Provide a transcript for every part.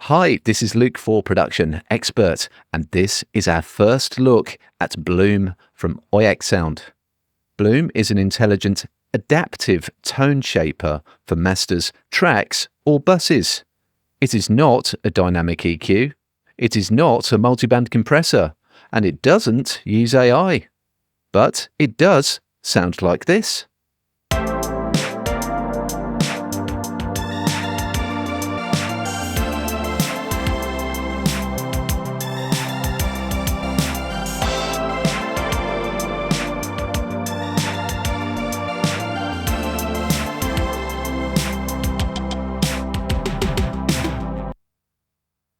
Hi, this is Luke for Production Expert, and this is our first look at Bloom from Oeksound. Bloom is an intelligent, adaptive tone shaper for masters, tracks, or buses. It is not a dynamic EQ, it is not a multiband compressor, and it doesn't use AI. But it does sound like this.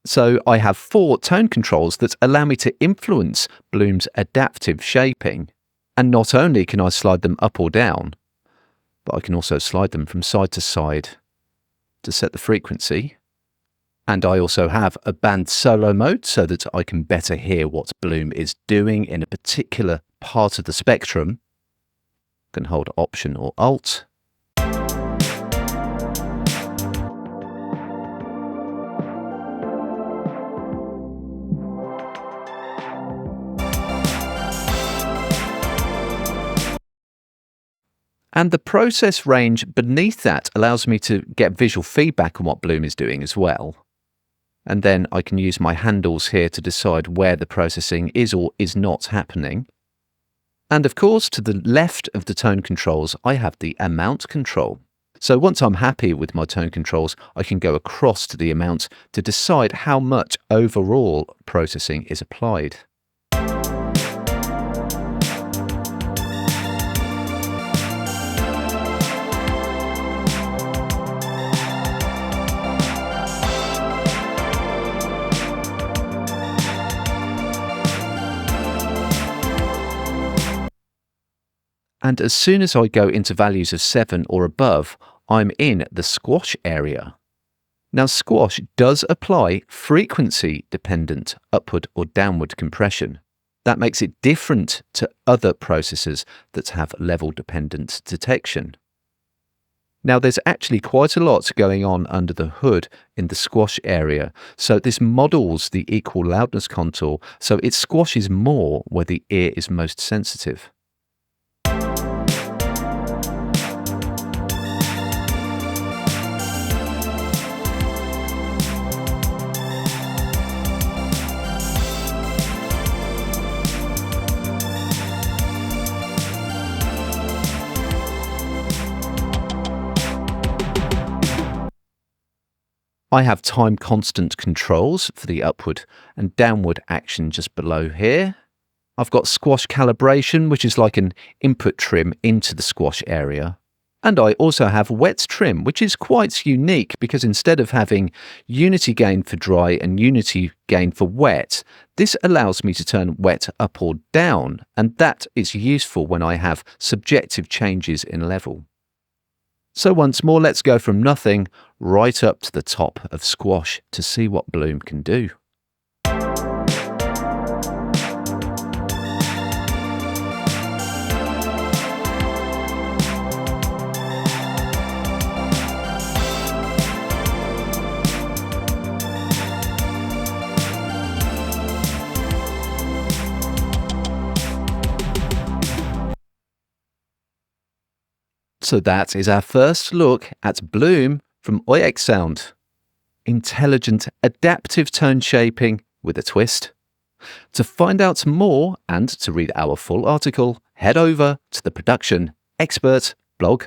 So I have 4 tone controls that allow me to influence Bloom's adaptive shaping. And not only can I slide them up or down, but I can also slide them from side to side to set the frequency. And I also have a band solo mode so that I can better hear what Bloom is doing in a particular part of the spectrum. I can hold Option or Alt. And the process range beneath that allows me to get visual feedback on what Bloom is doing as well. And then I can use my handles here to decide where the processing is or is not happening. And of course, to the left of the tone controls, I have the amount control. So once I'm happy with my tone controls, I can go across to the amount to decide how much overall processing is applied. And as soon as I go into values of 7 or above, I'm in the squash area. Now, squash does apply frequency-dependent upward or downward compression. That makes it different to other processors that have level-dependent detection. Now, there's actually quite a lot going on under the hood in the squash area, so this models the equal loudness contour, so it squashes more where the ear is most sensitive. I have time constant controls for the upward and downward action just below here. I've got squash calibration, which is like an input trim into the squash area. And I also have wet trim, which is quite unique because instead of having unity gain for dry and unity gain for wet, this allows me to turn wet up or down, and that is useful when I have subjective changes in level. So once more, let's go from nothing right up to the top of squash to see what Bloom can do. So that is our first look at Bloom from Oeksound. Intelligent, adaptive tone shaping with a twist. To find out more and to read our full article, head over to the Production Expert blog.